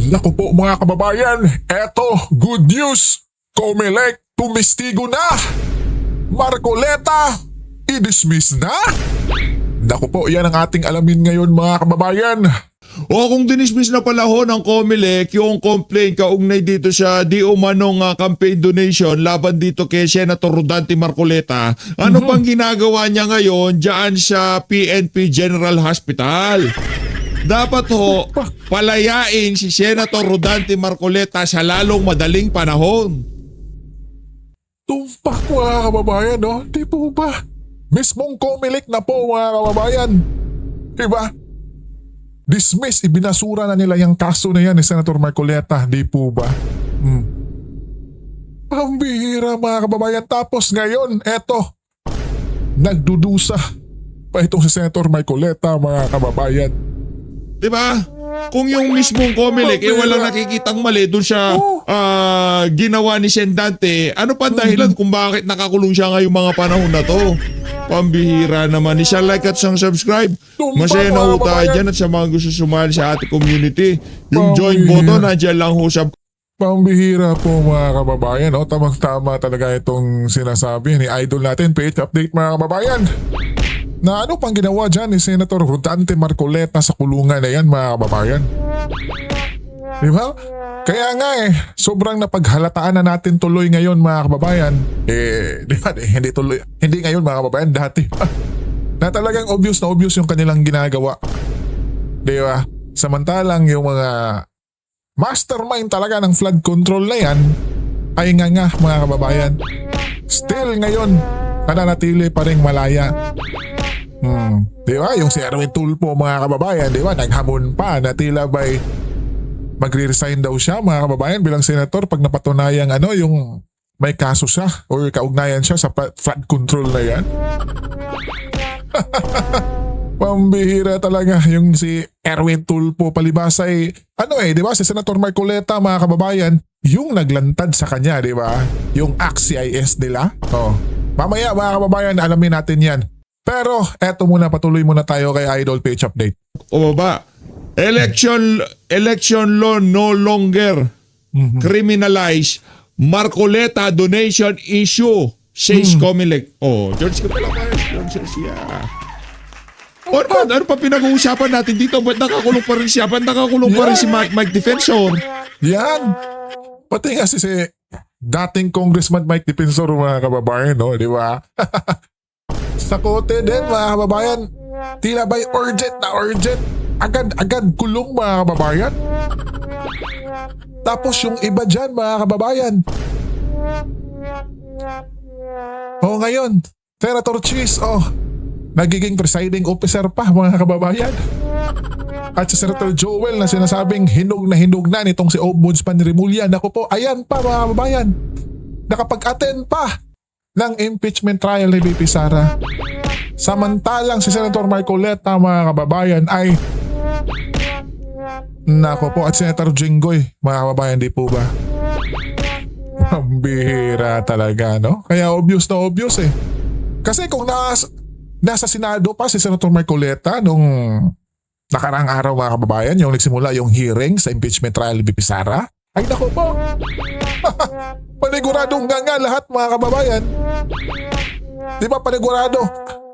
Naku po mga kababayan, eto, good news! Comelec, tumistigo na! Marcoleta, i-dismiss na? Naku po, yan ang ating alamin ngayon mga kababayan. O kung dinismiss na pala ho ng Comelec yung complaint kaugnay dito sa di umanong campaign donation laban dito kay Senator Rodante Marcoleta, ano pang ginagawa niya ngayon dyan sa PNP General Hospital? Dapat ho, palayain si Senator Rodante Marcoleta sa lalong madaling panahon. Tumpak mga kababayan, no? Di po ba? Mismong Comelec na po mga kababayan. Diba? Dismiss, ibinasura na nila yung kaso na yan ni Senator Marcoleta, di po ba? Pambihira mga kababayan. Tapos ngayon, eto, nagdudusa pa itong si Senator Marcoleta mga kababayan. Diba? Kung yung mismong Comelec walang nakikitang mali dun sa ginawa ni Sendante, ano pa dahilan kung bakit nakakulong siya ngayong mga panahon na to? Pambihira naman. Isa like at sang subscribe. Masaya na ho tayo dyan at sa mga gusto sumali sa ating community. Yung join button, nandiyan lang ho sa... Pambihira po mga kababayan. O, tamang-tama talaga itong sinasabi ni idol natin. Page update mga kababayan. Na ano pang ginawa dyan ni Senator Rodante Marcoleta sa kulungan na yan mga kababayan? Diba? Kaya nga sobrang napaghalataan na natin tuloy ngayon mga kababayan. Diba? Hindi ngayon mga kababayan, dati. Na talagang obvious na obvious yung kanilang ginagawa. Diba? Samantalang yung mga mastermind talaga ng flood control na yan ay nga mga kababayan. Still ngayon, nananatili pa rin malaya. Diba? Yung si Erwin Tulfo mga kababayan, diba? Naghamon pa na tila ba'y magre-resign daw siya mga kababayan bilang senator pag napatunayang yung may kaso siya or kaugnayan siya sa flood control na yan. Pambihira talaga yung si Erwin Tulfo palibas ay diba? Si Senator Marcoleta mga kababayan, yung naglantad sa kanya, diba? Yung ACT-CIS nila. Mamaya mga kababayan, alamin natin yan. Pero eto muna, patuloy muna tayo kay Idol Page Update. O baba, election law no longer criminalize Marcoleta donation issue, says Comelec. George ka pala ba? Ano pa pinag-uusapan natin dito? Ba't nakakulong pa rin siya? Ba't nakakulong pa rin si Mike Defensor? Yan! Pati nga si dating Congressman Mike Defensor mga kababayan, no? Di ba? Sa kote din mga kababayan, tila ba'y urgent na urgent. Agad kulong mga kababayan. Tapos yung iba dyan mga kababayan. Ngayon, Senator Cheese, nagiging presiding officer pa mga kababayan. At si Senator Joel na sinasabing hinog na nitong si Ombudsman Remulla. Naku po, ayan pa mga kababayan. Nakapag-attend pa ng impeachment trial ni VP Sara. Samantalang si Senator Marcoleta mga kababayan ay nako po, at Senator Jinggoy mga kababayan, di po ba? Pambihira talaga, no? Kaya obvious na obvious Kasi kung nasa Senado pa si Senator Marcoleta nung nakaraang araw mga kababayan, yung nagsimula yung hearing sa impeachment trial ni VP Sara, ay nako po. Paniguradong nga lahat mga kababayan. Di ba panigurado?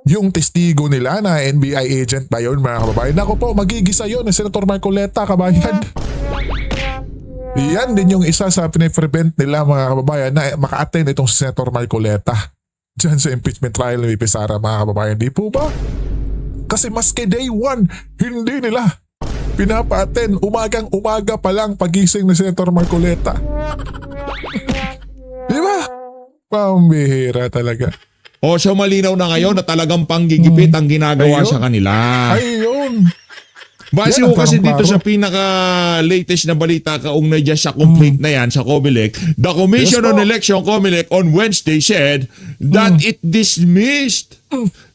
Yung testigo nila na NBI agent ba yun mga kababayan? Naku po, magigisa yun ni Senator Marcoleta, kabayan. Yan din yung isa sa piniprevent nila mga kababayan na maka-attend itong si Senator Marcoleta dyan sa impeachment trial ni VP Sara mga kababayan. Di po ba? Kasi maski day 1, hindi nila pinapa-attend. Umagang-umaga pa lang pagising ni Senator Marcoleta. Di ba? Pambihira talaga. So malinaw na ngayon na talagang panggigipit ang ginagawa sa kanila. Ayun. Base ko kasi dito sa pinaka-latest na balita kaugnay dyan sa complaint na yan sa Comelec, the Commission on Election Comelec on Wednesday said that it dismissed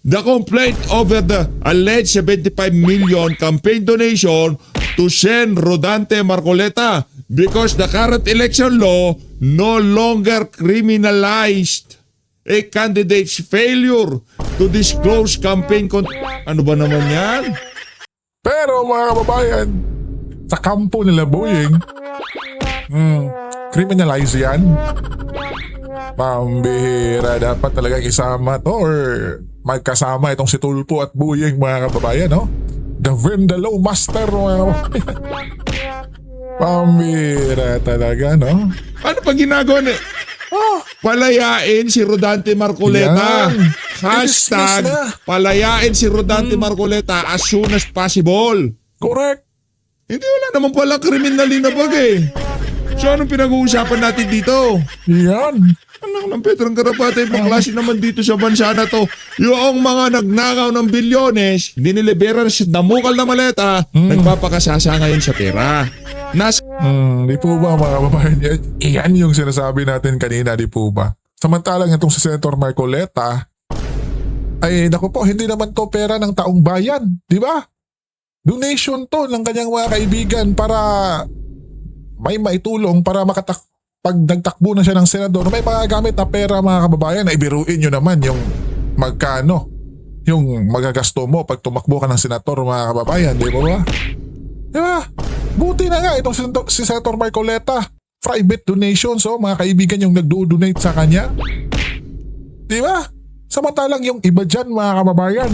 the complaint over the alleged 75 million campaign donation to Sen. Rodante Marcoleta because the current election law no longer criminalized a candidate's failure to disclose campaign Ano ba naman yan? Pero mga kababayan, sa kampo nila Boying. Criminalize yan. Pambihira, dapat talagang isama to or magkasama itong si Tulpo at Boying, mga kababayan, no? The Vindaloo Master, mga kababayan. Pambihira talaga, no? Ano pa ginagawa ni... Palayain si Rodante Marcoleta. Yan. Hashtag I-dismiss na. palayain si Rodante Marcoleta as soon as possible. Correct. Hindi, wala naman pala kriminal na bag eh. So anong pinag-uusapan natin dito? Yan. Anak ng Petrang Karapatay, klase naman dito sa bansa na to. Yung mga nagnakaw ng bilyones, hindi nilibera sa namukal na maleta, nagpapakasasa ngayon sa pera. Di po ba, mga kababayan? Yan yung sinasabi natin kanina, di po ba? Samantalang itong si Senator Marcoleta, ay naku po, hindi naman to pera ng taong bayan, di ba? Donation to ng kanyang mga kaibigan para may maitulong para pag nagtakbo na siya ng senador, may mga gamit na pera, mga kababayan, na ibiruin nyo naman yung magkano yung magagasto mo pag tumakbo ka ng senator, mga kababayan, di ba? Di ba? Buti na nga itong si Senator Marcoleta, private donations, mga kaibigan yung nagdo-donate sa kanya. Di ba? Samantalang yung iba dyan, mga kababayan,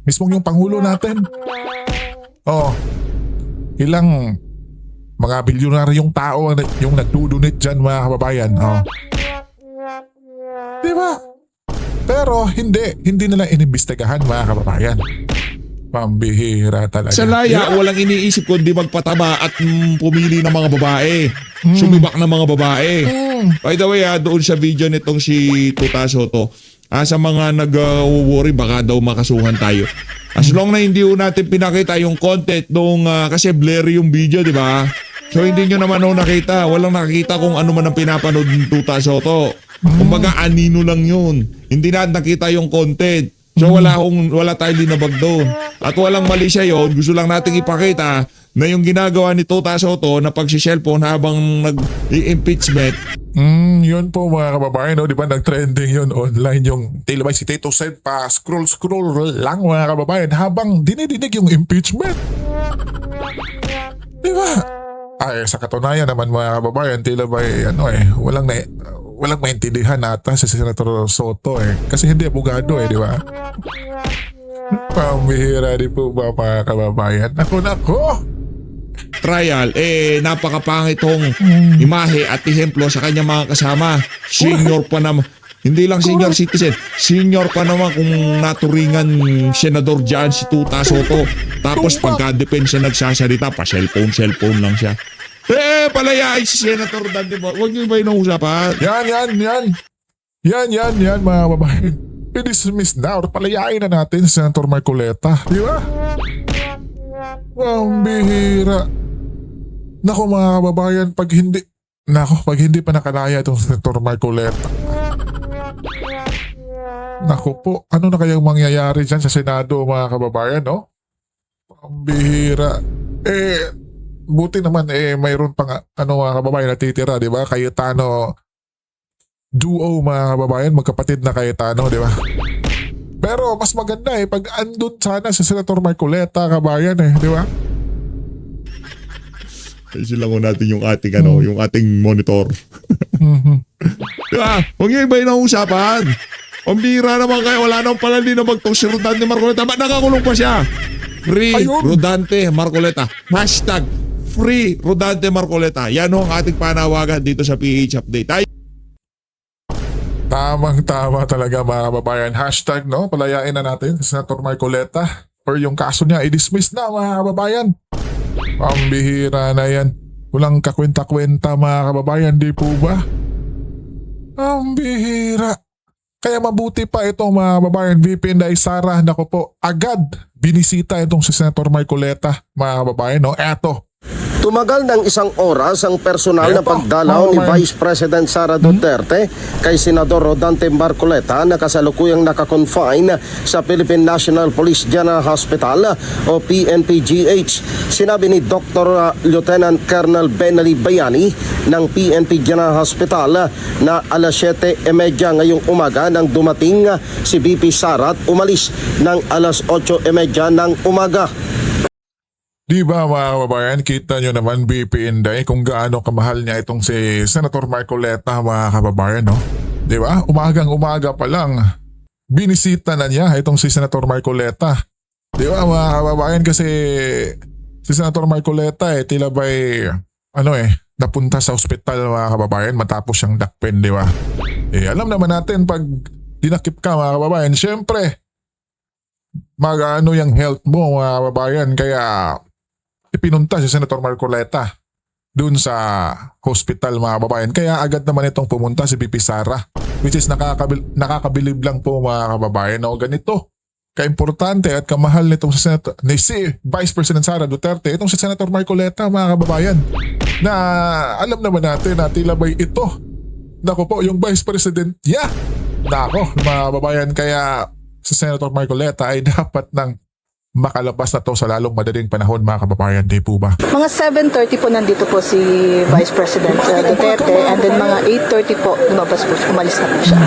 mismong yung Pangulo natin, ilang mga bilyonaryong tao yung nagdo-donate dyan, mga kababayan. Di ba? Pero hindi nila inimbestigahan, mga kababayan. Pambihira talaga. Sa laya, walang iniisip kundi magpataba at pumili ng mga babae. Sumibak ng mga babae. By the way, doon sa video nitong si Tuta Soto, sa mga nag-worry, baka daw makasuhan tayo. As long na hindi natin pinakita yung content nung kasi blurry yung video, di ba? So hindi nyo naman nakita. Walang nakita kung ano man ang pinapanood ng Tuta Soto. Kumbaga anino lang yun. Hindi na nakita yung content. So wala tayong linabag doon. At walang mali siya yun. Gusto lang nating ipakita na yung ginagawa ni Tuta Soto na pagsi-cellphone habang nag-impeachment. Yun po, mga kababayan, no? Di ba nag-trending yun online yung tila ba si Tito Sen pa scroll lang, mga kababayan, habang dinidinig yung impeachment. Di ba? Ay, sa katunayan naman, mga kababayan, tila ba walang maintindihan nata si Senator Soto kasi hindi abogado di ba? Pambihira di po ba, mga kababayan? Nako! Trial, napakapangit tong imahe at ehemplo sa kanyang mga kasama. Senior pa naman. Hindi lang senior citizen, senior pa naman kung naturingan senador dyan si Tuta Soto. Tapos pagka-depensa nagsasalita, pa cellphone lang siya. Palayain si Senator Dante. Huwag niyo ba yung usapan? Yan, mga babae. I-dismiss na or palayain na natin si Senator Marcoleta. Di ba? Ang bihira. Naku, mga kababayan, pag hindi pa nakalaya itong Senator Marcoleta. Naku po, ano na kayang mangyayari dyan sa Senado, mga kababayan, no? Ang bihira. Buti naman mayroon pang mga kababayan natitira, di ba? Cayetano duo, mga kababayan, magkapatid na Cayetano, di ba? Pero mas maganda pag andun sana si Senator Marcoleta, kabayan, di ba? Ayusin lang natin yung ating yung ating monitor. Diba? Huwag niyo iba yung usapan. Ang bira naman kayo, wala nang pala din na magtong si Rodante Marcoleta. Ba't nakakulong pa siya? Free Rodante Marcoleta. Hashtag Free Rodante Marcoleta. Yan ang ating panawagan dito sa PH Update. Tamang-tama talaga, mga kababayan. Hashtag, palayain na natin si Senator Marcoleta or yung kaso niya i-dismiss na, mga kababayan. Pambihira na yan. Walang kakwenta-kwenta, mga kababayan, di po ba? Ang bihira. Kaya mabuti pa itong, mga kababayan, VP Inday Sara, nako po, agad binisita itong si Senator Marcoleta, mga kababayan, Eto. Tumagal ng 1 oras ang personal na pagdalaw ni Vice President Sara Duterte kay Senador Rodante Marcoleta na kasalukuyang nakakonfine sa Philippine National Police General Hospital o PNP-GH. Sinabi ni Dr. Lieutenant Colonel Benali Bayani ng PNP General Hospital na alas 7:30 ngayong umaga nang dumating si VP Sara at umalis ng alas 8:30 ng umaga. Di ba mga kababayan, kita nyo naman BP Inday kung gaano kamahal niya itong si Senator Marcoleta mga kababayan, no? Di ba? Umagang umaga pa lang, binisita na niya itong si Senator Marcoleta. Di ba mga kababayan, kasi si Senator Marcoleta tila ba'y napunta sa ospital mga kababayan matapos siyang dakpen, di ba? Alam naman natin pag dinakip ka mga kababayan, syempre mag-ano yung health mo mga kababayan, kaya ipinunta si Senator Marcoleta dun sa hospital mga kababayan. Kaya agad naman itong pumunta si BP Sara, which is nakakabilib lang po mga kababayan na ganito kaimportante at kamahal nitong si Vice President Sara Duterte, itong si Senator Marcoleta mga kababayan, na alam naman natin na tila ba'y ito, nako po, yung Vice President niya. Nako mga kababayan, kaya si Senator Marcoleta ay dapat nang makalabas na to sa lalong madaling panahon mga kababayan, di po ba? Mga 7:30 po nandito po si Vice President Duterte, and then mga 8:30 po lumabas po, umalis na po siya.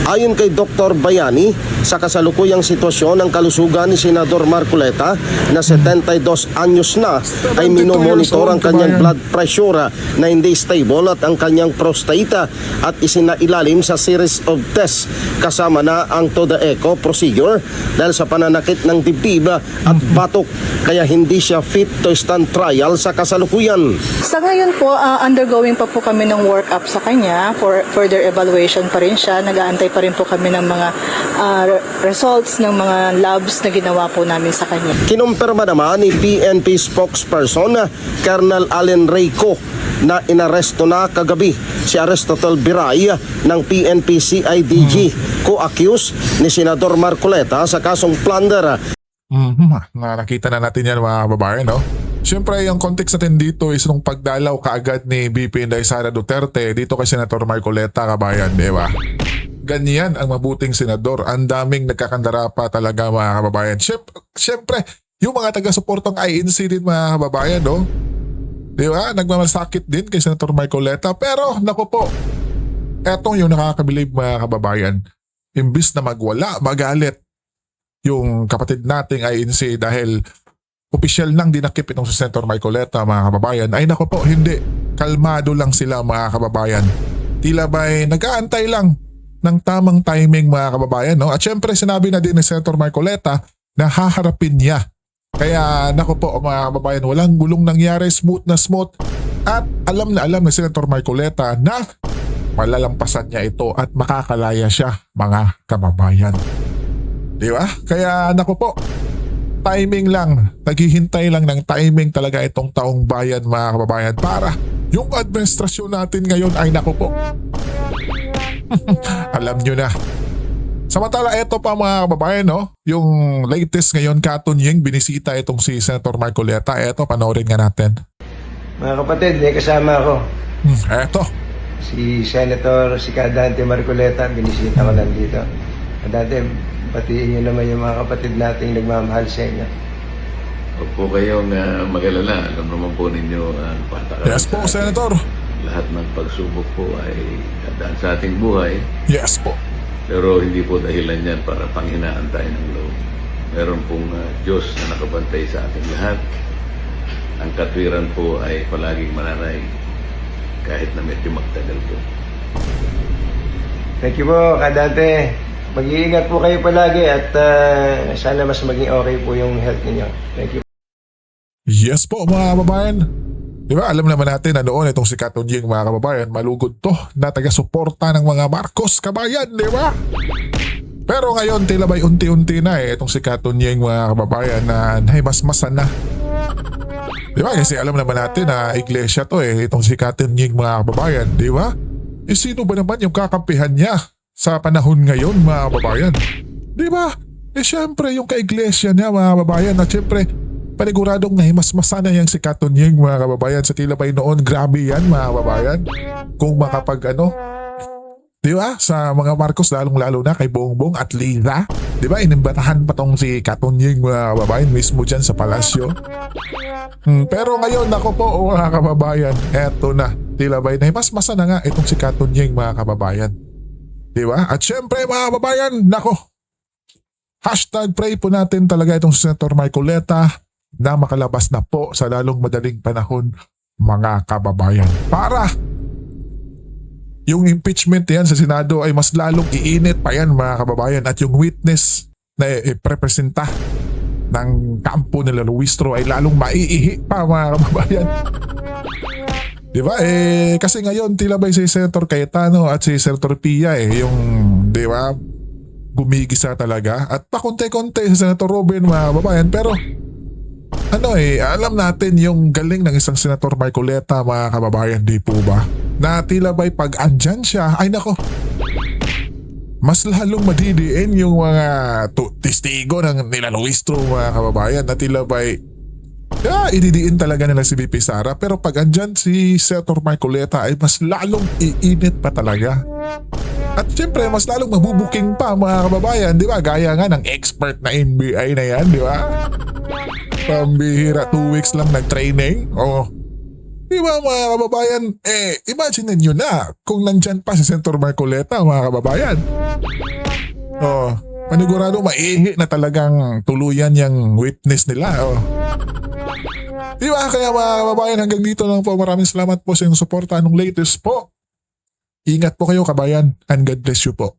Ayon kay Dr. Bayani, sa kasalukuyang sitwasyon ng kalusugan ni Senador Marcoleta na 72 anyos na, ay 72 minomonitor ang years old, kanyang kabayan. blood pressure na hindi stable at ang kanyang prostate at isinailalim sa series of tests kasama na ang TODA echo procedure dahil sa pananakit ng dibdib at batok, kaya hindi siya fit to stand trial sa kasalukuyan. Sa ngayon po, undergoing pa po kami ng workup sa kanya for further evaluation pa rin siya. Nag-aantay pa rin po kami ng mga results ng mga labs na ginawa po namin sa kanya. Kinumpirma naman ni PNP spokesperson Colonel Allen Reyco na inaresto na kagabi si Aristotle Biray ng PNP CIDG, co-accused ni Senador Marcoleta sa kasong plunder. Nakita na natin yan mga kababayan, no? Siyempre, yung context natin dito is nung pagdalaw kaagad ni BP Inday Sara Duterte dito kay Senator Marcoleta, kabayan, di ba? Ganyan ang mabuting senador. Ang daming nagkakandara pa talaga mga kababayan. Siyempre, yung mga taga-suportang INC din mga kababayan, no? Di ba? Nagmamasakit din kay Senator Marcoleta. Pero, naku po, etong yung nakakabilib mga kababayan. Imbis na magwala, magalit yung kapatid nating INC dahil opisyal nang dinakip itong si Senator Marcoleta mga kababayan. Ay naku po, hindi. Kalmado lang sila mga kababayan. Tila ba'y nag-aantay lang ng tamang timing mga kababayan, no? At syempre sinabi na din ni Senator Marcoleta na haharapin niya. Kaya naku po mga kababayan, walang gulong nangyari, smooth na smooth. At alam na alam ni Senator Marcoleta na malalampasan niya ito at makakalaya siya mga kababayan. Di ba? Kaya naku po, timing lang, naghihintay lang ng timing talaga itong taong bayan mga kababayan para yung administrasyon natin ngayon ay naku po. Alam nyo na. Samantala, eto pa mga kababayan, no? Yung latest ngayon, Katunying, binisita itong si Senator Marcoleta. Eto, panoorin nga natin. Mga kapatid, may kasama ako. Eto. Si Senator Dante Marcoleta, binisita ko lang dito. Dante, batiin niyo naman yung mga kapatid nating nagmamahal sa inyo. Huwag po kayong mag-alala. Alam naman po ninyo ang patakaran. Yes po, Senator. Lahat ng pagsubok po ay dadaan sa ating buhay. Yes po. Pero hindi po dahilan yan para panghinaan tayo ng loob. Meron pong Diyos na nakabantay sa ating lahat. Ang katwiran po ay palaging mananay kahit na medyo magtagal po. Thank you po, Dante. Mag-iingat po kayo palagi at sana mas maging okay po yung health ninyo. Thank you. Yes po mga kababayan. Diba, alam naman natin na noon itong si Katunying mga kababayan, malugod to na taga-suporta ng mga Marcos kabayan, di ba? Pero ngayon tila ba'y unti-unti na itong si Katunying mga kababayan na naimasmasan na. Di ba? Kasi alam naman natin na iglesia to itong si Katunying mga kababayan, di ba? Sino ba naman yung kakampihan niya sa panahon ngayon mga kababayan? Di ba? Syempre yung ka-iglesia niya mga kababayan at syempre paniguradong nahimasmasan na yung si Katunying mga kababayan sa tila ba'y noon. Grabe yan mga kababayan. Kung makapag di ba? Sa mga Marcos lalong-lalo na kay Bongbong at Liza. Di ba? Inimbatahan pa tong si Katunying mga kababayan mismo dyan sa palasyo. Pero ngayon ako po mga kababayan, eto na. Tila ba'y nahimasmasan na nga itong si Katunying mga kababayan. Di ba? At syempre mga kababayan, nako. Hashtag pray po natin talaga itong Senator Marcoleta na makalabas na po sa lalong madaling panahon, mga kababayan. Para yung impeachment yan sa Senado ay mas lalong iinit pa yan, mga kababayan, at yung witness na iprepresenta ng kampo nila Luistro ay lalong maiihi pa, mga kababayan. Diba? Kasi ngayon tila ba si Senator Cayetano at si Senator Pia yung, diba, gumigisa talaga. At pakunti-kunti si Senator Robin, mga kababayan. Pero alam natin yung galing ng isang Senator Marcoleta, mga kababayan, di po ba? Na tila ba'y pag andyan siya, ay nako, mas lalong madidiin yung mga testigo ng nila Luistro, mga kababayan, na tila ba'y ididiin talaga nila si VP Sara. Pero pag andyan si Senator Marcoleta ay mas lalong iinit pa talaga. At syempre mas lalong mabubuking pa, mga kababayan, di ba? Gaya nga ng expert na NBI na yan, di ba? Pambihira, 2 weeks lang nag-training. Di ba, mga kababayan? Imagine nyo na kung nandyan pa si Senator Marcoleta, mga kababayan. Panigurado maihi na talagang tuluyan yung witness nila. Di ba? Kaya, mga kababayan, hanggang dito lang po. Maraming salamat po sa inyong suporta. Anong latest po? Ingat po kayo, kabayan, and God bless you po.